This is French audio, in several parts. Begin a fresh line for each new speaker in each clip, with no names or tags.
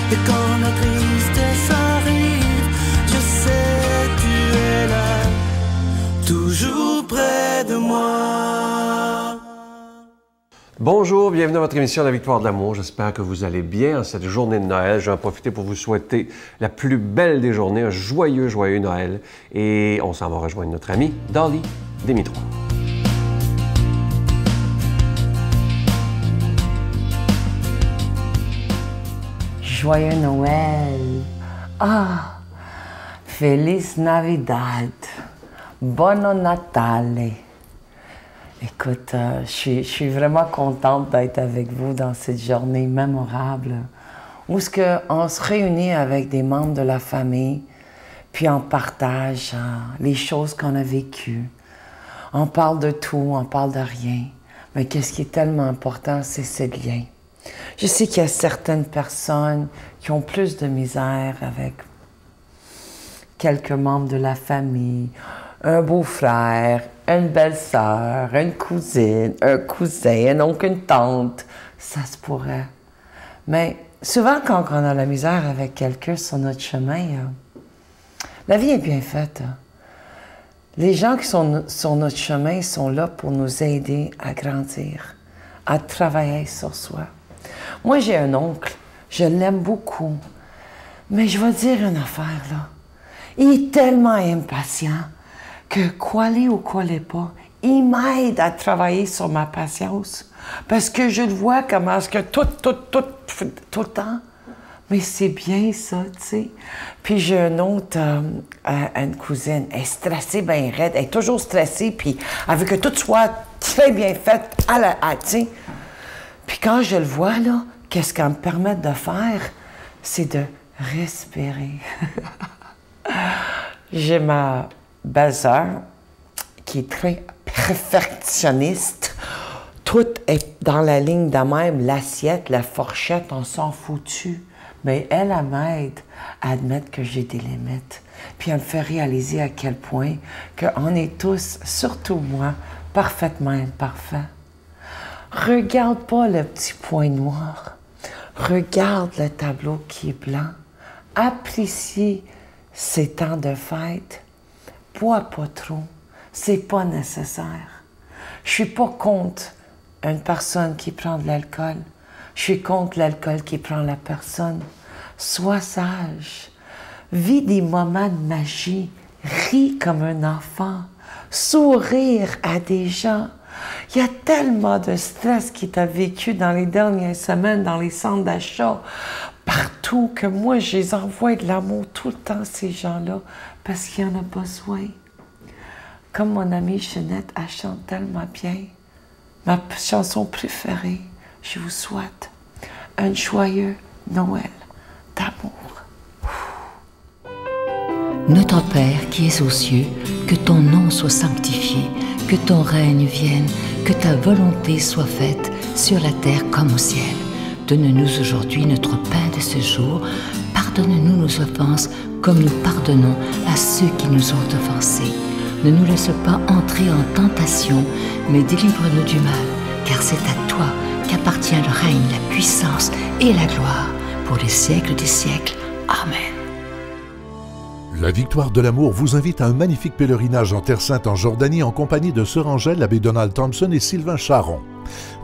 Et quand la tristesse arrive, je sais tu es là, toujours près de moi.
Bonjour, bienvenue à votre émission La Victoire de l'amour. J'espère que vous allez bien en cette journée de Noël. Je vais en profiter pour vous souhaiter la plus belle des journées, un joyeux, joyeux Noël. Et on s'en va rejoindre notre amie Dolly Démitro.
Joyeux Noël! Ah! Feliz Navidad! Buon Natale! Écoute, je suis vraiment contente d'être avec vous dans cette journée mémorable où on se réunit avec des membres de la famille, puis on partage les choses qu'on a vécues. On parle de tout, on parle de rien. Mais qu'est-ce qui est tellement important, c'est ce lien. Je sais qu'il y a certaines personnes qui ont plus de misère avec quelques membres de la famille, un beau-frère, une belle-sœur, une cousine, un cousin, un oncle, une tante, ça se pourrait. Mais souvent, quand on a la misère avec quelqu'un sur notre chemin, la vie est bien faite. Les gens qui sont sur notre chemin sont là pour nous aider à grandir, à travailler sur soi. Moi, j'ai un oncle, je l'aime beaucoup, mais je vais dire une affaire, là. Il est tellement impatient que quoi l'est ou quoi l'est pas, il m'aide à travailler sur ma patience. Parce que je le vois comment est-ce que tout le temps. Mais c'est bien ça, tu sais. Puis j'ai une autre, une cousine, elle est stressée bien raide, elle est toujours stressée, puis elle veut que tout soit très bien fait tu sais. Puis quand je le vois, là, qu'est-ce qu'elle me permet de faire? C'est de respirer. J'ai ma belle-sœur qui est très perfectionniste. Tout est dans la ligne de même. L'assiette, la fourchette, on s'en foutu. Mais elle m'aide à admettre que j'ai des limites. Puis elle me fait réaliser à quel point qu'on est tous, surtout moi, parfaitement imparfaits. Regarde pas le petit point noir. Regarde le tableau qui est blanc. Apprécie ces temps de fête. Bois pas trop. C'est pas nécessaire. Je suis pas contre une personne qui prend de l'alcool. Je suis contre l'alcool qui prend la personne. Sois sage. Vis des moments de magie. Ris comme un enfant. Sourire à des gens. Il y a tellement de stress qui t'a vécu dans les dernières semaines, dans les centres d'achat, partout, que moi, je les envoie de l'amour tout le temps, ces gens-là, parce qu'il y en a besoin. Comme mon amie Jeannette, elle chante tellement bien. Ma chanson préférée, je vous souhaite un joyeux Noël d'amour.
Notre Père qui es aux cieux, que ton nom soit sanctifié, que ton règne vienne, que ta volonté soit faite sur la terre comme au ciel. Donne-nous aujourd'hui notre pain de ce jour. Pardonne-nous nos offenses comme nous pardonnons à ceux qui nous ont offensés. Ne nous laisse pas entrer en tentation, mais délivre-nous du mal, car c'est à toi qu'appartient le règne, la puissance et la gloire pour les siècles des siècles. Amen.
La Victoire de l'amour vous invite à un magnifique pèlerinage en Terre Sainte en Jordanie en compagnie de Sœur Angèle, l'abbé Donald Thompson et Sylvain Charon.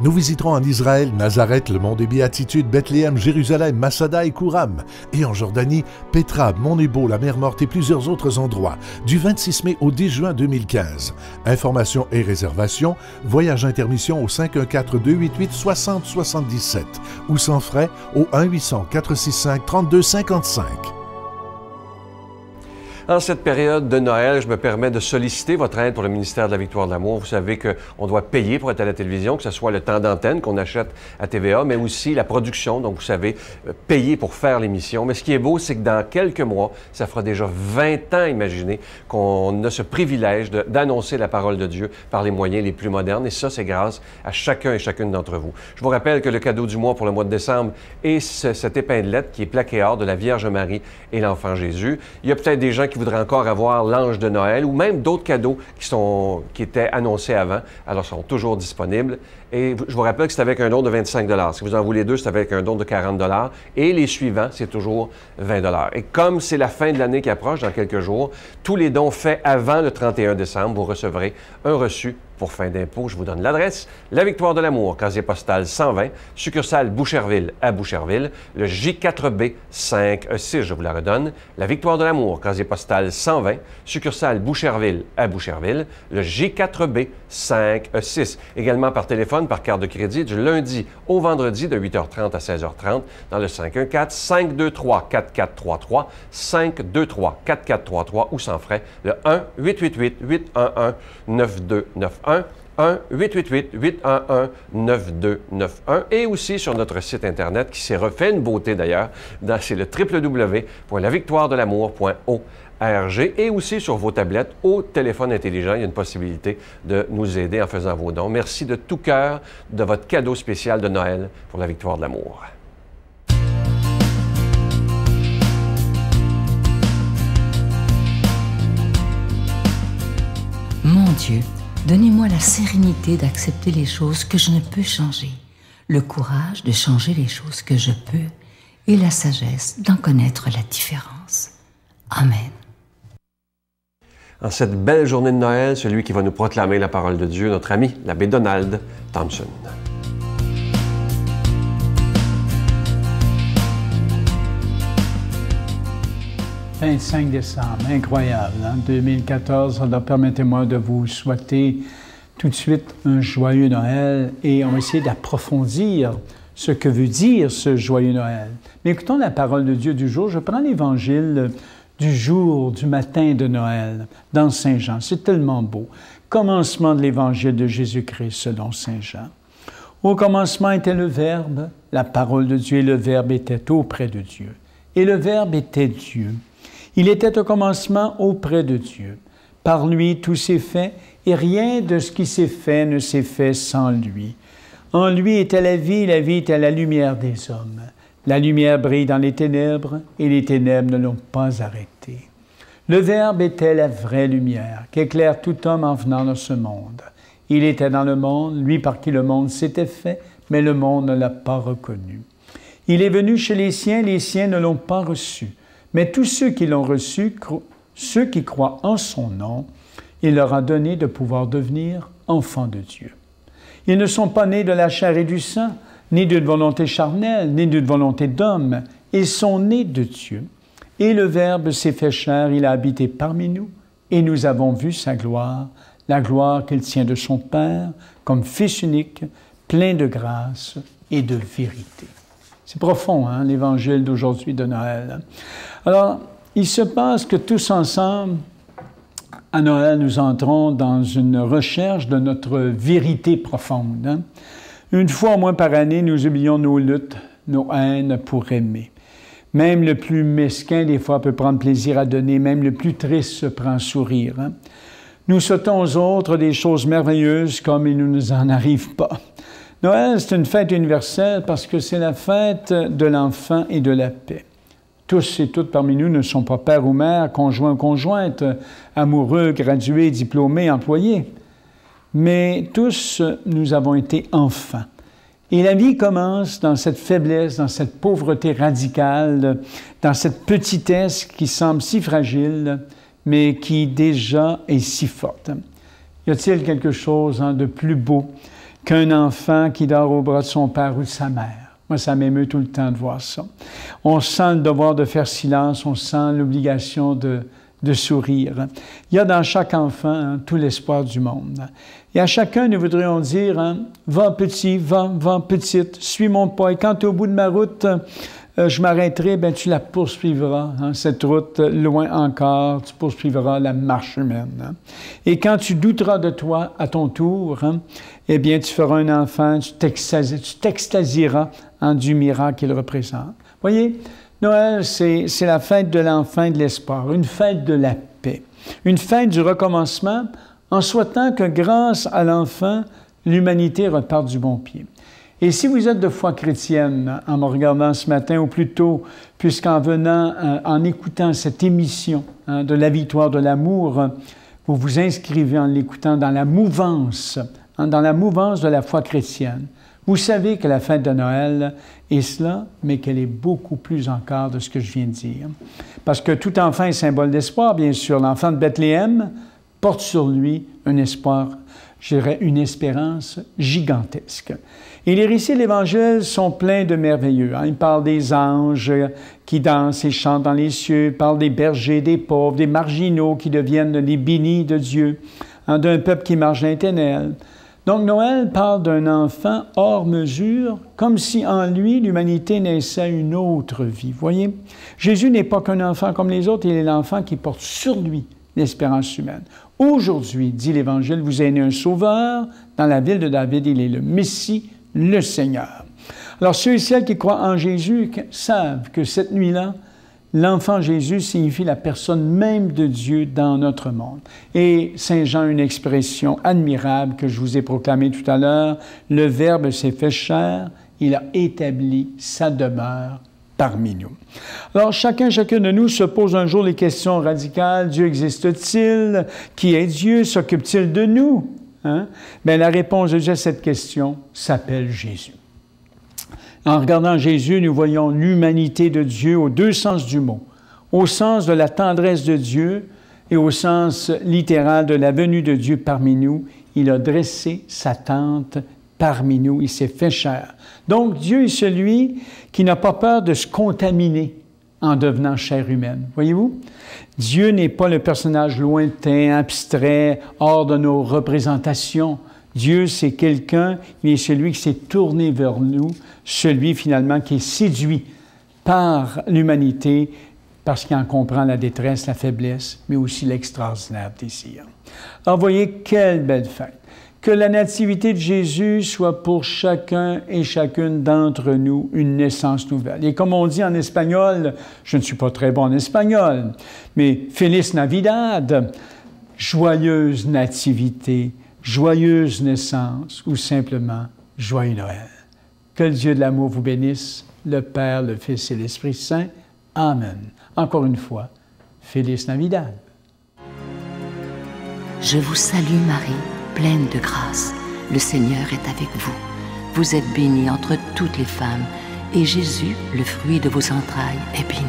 Nous visiterons en Israël, Nazareth, le mont des Béatitudes, Bethléem, Jérusalem, Masada et Kouram. Et en Jordanie, Petra, Mont Nebo, la mer Morte et plusieurs autres endroits, du 26 mai au 10 juin 2015. Informations et réservations, voyage intermission au 514-288-6077 ou sans frais au 1-800-465-3255.
En cette période de Noël, je me permets de solliciter votre aide pour le ministère de la Victoire de l'amour. Vous savez qu'on doit payer pour être à la télévision, que ce soit le temps d'antenne qu'on achète à TVA, mais aussi la production. Donc, vous savez, payer pour faire l'émission. Mais ce qui est beau, c'est que dans quelques mois, ça fera déjà 20 ans, imaginez, qu'on a ce privilège d'annoncer la parole de Dieu par les moyens les plus modernes. Et ça, c'est grâce à chacun et chacune d'entre vous. Je vous rappelle que le cadeau du mois pour le mois de décembre est cette épinglette qui est plaquée or de la Vierge Marie et l'Enfant Jésus. Il y a peut-être des gens qui voudraient encore avoir l'ange de Noël ou même d'autres cadeaux qui étaient annoncés avant, alors sont toujours disponibles. Et je vous rappelle que c'est avec un don de 25 $. Si vous en voulez deux, c'est avec un don de 40 $. Et les suivants, c'est toujours 20 $. Et comme c'est la fin de l'année qui approche dans quelques jours, tous les dons faits avant le 31 décembre, vous recevrez un reçu pour fin d'impôt. Je vous donne l'adresse. La Victoire de l'Amour, casier postal 120, succursale Boucherville à Boucherville, le J4B 5E6, je vous la redonne. La Victoire de l'Amour, casier postal 120, succursale Boucherville à Boucherville, le J4B 5E6. Également par téléphone, par carte de crédit, du lundi au vendredi de 8h30 à 16h30 dans le 514-523-4433, 523-4433 ou sans frais, le 1-888-811-9291. 1-888-811-9291 et aussi sur notre site Internet qui s'est refait une beauté d'ailleurs. C'est le www.lavictoiredelamour.org et aussi sur vos tablettes au téléphone intelligent. Il y a une possibilité de nous aider en faisant vos dons. Merci de tout cœur de votre cadeau spécial de Noël pour la Victoire de l'Amour.
Mon Dieu, donnez-moi la sérénité d'accepter les choses que je ne peux changer, le courage de changer les choses que je peux et la sagesse d'en connaître la différence. Amen.
En cette belle journée de Noël, celui qui va nous proclamer la parole de Dieu, notre ami, l'abbé Donald Thompson.
25 décembre, incroyable, hein? 2014. Alors permettez-moi de vous souhaiter tout de suite un joyeux Noël et on va essayer d'approfondir ce que veut dire ce joyeux Noël. Mais écoutons la parole de Dieu du jour. Je prends l'évangile du jour, du matin de Noël, dans Saint Jean. C'est tellement beau. Commencement de l'évangile de Jésus-Christ selon Saint Jean. Au commencement était le Verbe, la parole de Dieu et le Verbe était auprès de Dieu. Et le Verbe était Dieu. Il était au commencement auprès de Dieu. Par lui, tout s'est fait, et rien de ce qui s'est fait ne s'est fait sans lui. En lui était la vie était la lumière des hommes. La lumière brille dans les ténèbres, et les ténèbres ne l'ont pas arrêté. Le Verbe était la vraie lumière, qui éclaire tout homme en venant dans ce monde. Il était dans le monde, lui par qui le monde s'était fait, mais le monde ne l'a pas reconnu. Il est venu chez les siens ne l'ont pas reçu. Mais tous ceux qui l'ont reçu, ceux qui croient en son nom, il leur a donné de pouvoir devenir enfants de Dieu. Ils ne sont pas nés de la chair et du sang, ni d'une volonté charnelle, ni d'une volonté d'homme. Ils sont nés de Dieu. Et le Verbe s'est fait chair, il a habité parmi nous, et nous avons vu sa gloire, la gloire qu'il tient de son Père, comme Fils unique, plein de grâce et de vérité. C'est profond, hein, l'évangile d'aujourd'hui de Noël. Alors, il se passe que tous ensemble, à Noël, nous entrons dans une recherche de notre vérité profonde. Hein. Une fois au moins par année, nous oublions nos luttes, nos haines pour aimer. Même le plus mesquin, des fois, peut prendre plaisir à donner. Même le plus triste se prend à sourire. Hein. Nous souhaitons aux autres des choses merveilleuses comme il ne nous en arrive pas. Noël, c'est une fête universelle parce que c'est la fête de l'enfant et de la paix. Tous et toutes parmi nous ne sont pas père ou mère, conjoint ou conjointe, amoureux, gradués, diplômés, employés. Mais tous, nous avons été enfants. Et la vie commence dans cette faiblesse, dans cette pauvreté radicale, dans cette petitesse qui semble si fragile, mais qui déjà est si forte. Y a-t-il quelque chose de plus beau qu'un enfant qui dort au bras de son père ou de sa mère? Moi, ça m'émeut tout le temps de voir ça. On sent le devoir de faire silence, on sent l'obligation de sourire. Il y a dans chaque enfant tout l'espoir du monde. Et à chacun, nous voudrions dire, va petit, va petite, suis mon pas. Et quand tu es au bout de ma route, je m'arrêterai, bien tu la poursuivras, cette route, loin encore, tu poursuivras la marche humaine. Et quand tu douteras de toi à ton tour, eh bien tu feras un enfant, tu t'extasieras du miracle qu'il représente. Voyez, Noël, c'est la fête de l'enfant et de l'espoir, une fête de la paix, une fête du recommencement, en souhaitant que grâce à l'enfant, l'humanité reparte du bon pied. Et si vous êtes de foi chrétienne, en me regardant ce matin, ou plutôt, puisqu'en venant, en écoutant cette émission de la victoire de l'amour, vous vous inscrivez en l'écoutant dans la mouvance de la foi chrétienne. Vous savez que la fête de Noël est cela, mais qu'elle est beaucoup plus encore de ce que je viens de dire. Parce que tout enfant est symbole d'espoir, bien sûr. L'enfant de Bethléem porte sur lui un espoir, je dirais une espérance gigantesque. Et les récits de l'Évangile sont pleins de merveilleux. Ils parlent des anges qui dansent et chantent dans les cieux, ils parlent des bergers, des pauvres, des marginaux qui deviennent les bénis de Dieu, d'un peuple qui marche dans les ténèbres. Donc Noël parle d'un enfant hors mesure, comme si en lui l'humanité naissait une autre vie. Vous voyez, Jésus n'est pas qu'un enfant comme les autres, il est l'enfant qui porte sur lui l'espérance humaine. Aujourd'hui, dit l'Évangile, vous est né un sauveur dans la ville de David, il est le Messie, le Seigneur. Alors ceux et celles qui croient en Jésus savent que cette nuit-là, l'enfant Jésus signifie la personne même de Dieu dans notre monde. Et Saint Jean a une expression admirable que je vous ai proclamée tout à l'heure. Le Verbe s'est fait chair, il a établi sa demeure parmi nous. Alors chacun de nous se pose un jour les questions radicales. Dieu existe-t-il? Qui est Dieu? S'occupe-t-il de nous? Bien, la réponse de Dieu à cette question s'appelle Jésus. En regardant Jésus, nous voyons l'humanité de Dieu aux deux sens du mot, au sens de la tendresse de Dieu et au sens littéral de la venue de Dieu parmi nous. Il a dressé sa tente parmi nous, il s'est fait chair. Donc Dieu est celui qui n'a pas peur de se contaminer en devenant chair humaine. Voyez-vous? Dieu n'est pas le personnage lointain, abstrait, hors de nos représentations. Dieu, c'est quelqu'un, il est celui qui s'est tourné vers nous, celui finalement qui est séduit par l'humanité parce qu'il en comprend la détresse, la faiblesse, mais aussi l'extraordinaire désir. Alors, voyez, quelle belle fête! Que la nativité de Jésus soit pour chacun et chacune d'entre nous une naissance nouvelle. Et comme on dit en espagnol, je ne suis pas très bon en espagnol, mais « Feliz Navidad », joyeuse nativité, joyeuse naissance ou simplement joyeux Noël. Que le Dieu de l'amour vous bénisse, le Père, le Fils et l'Esprit Saint. Amen. Encore une fois, Feliz Navidad.
Je vous salue Marie, pleine de grâce. Le Seigneur est avec vous. Vous êtes bénie entre toutes les femmes, et Jésus, le fruit de vos entrailles, est béni.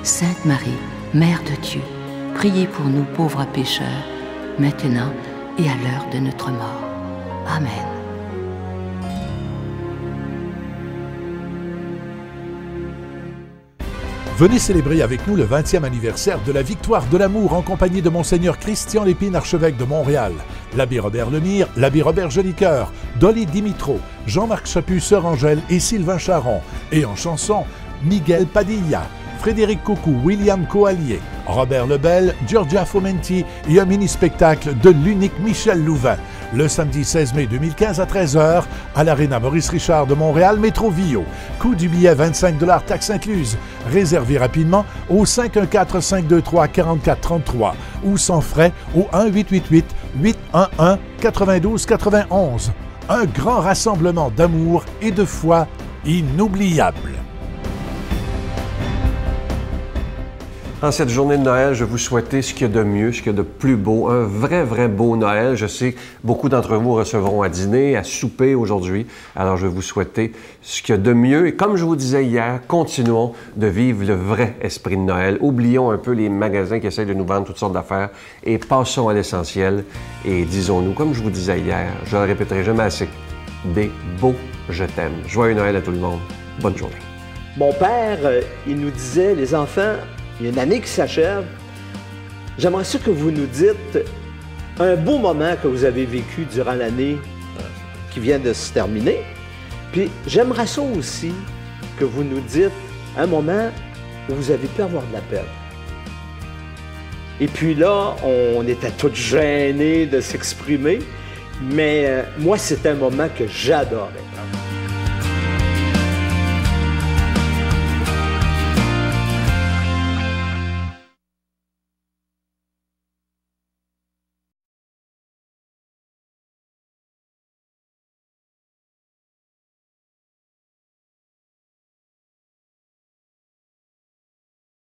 Sainte Marie, Mère de Dieu, priez pour nous pauvres pécheurs, maintenant et à l'heure de notre mort. Amen.
Venez célébrer avec nous le 20e anniversaire de la Victoire de l'amour en compagnie de Monseigneur Christian Lépine, archevêque de Montréal, l'abbé Robert Lemire, l'abbé Robert Jolicoeur, Dolly Dimitro, Jean-Marc Chaput, Sœur Angèle et Sylvain Charon. Et en chanson, Miguel Padilla, Frédéric Coucou, William Coallier, Robert Lebel, Giorgia Fomenti et un mini-spectacle de l'unique Michel Louvain. Le samedi 16 mai 2015 à 13h à l'Arena Maurice Richard de Montréal, Métro Vio. Coût du billet 25 $, taxes incluses. Réservez rapidement au 514-523-4433 ou sans frais au 1-888-811-9291. Un grand rassemblement d'amour et de foi inoubliable.
En cette journée de Noël, je vous souhaite ce qu'il y a de mieux, ce qu'il y a de plus beau, un vrai beau Noël. Je sais que beaucoup d'entre vous recevront à dîner, à souper aujourd'hui. Alors, je vais vous souhaiter ce qu'il y a de mieux. Et comme je vous disais hier, continuons de vivre le vrai esprit de Noël. Oublions un peu les magasins qui essayent de nous vendre toutes sortes d'affaires et passons à l'essentiel. Et disons-nous, comme je vous disais hier, je ne le répéterai jamais assez, des beaux je t'aime. Joyeux Noël à tout le monde. Bonne journée.
Mon père, il nous disait, les enfants, il y a une année qui s'achève. J'aimerais ça que vous nous dites un beau moment que vous avez vécu durant l'année qui vient de se terminer. Puis j'aimerais ça aussi que vous nous dites un moment où vous avez pu avoir de la peine. Et puis là, on était tous gênés de s'exprimer, mais moi, c'était un moment que j'adorais.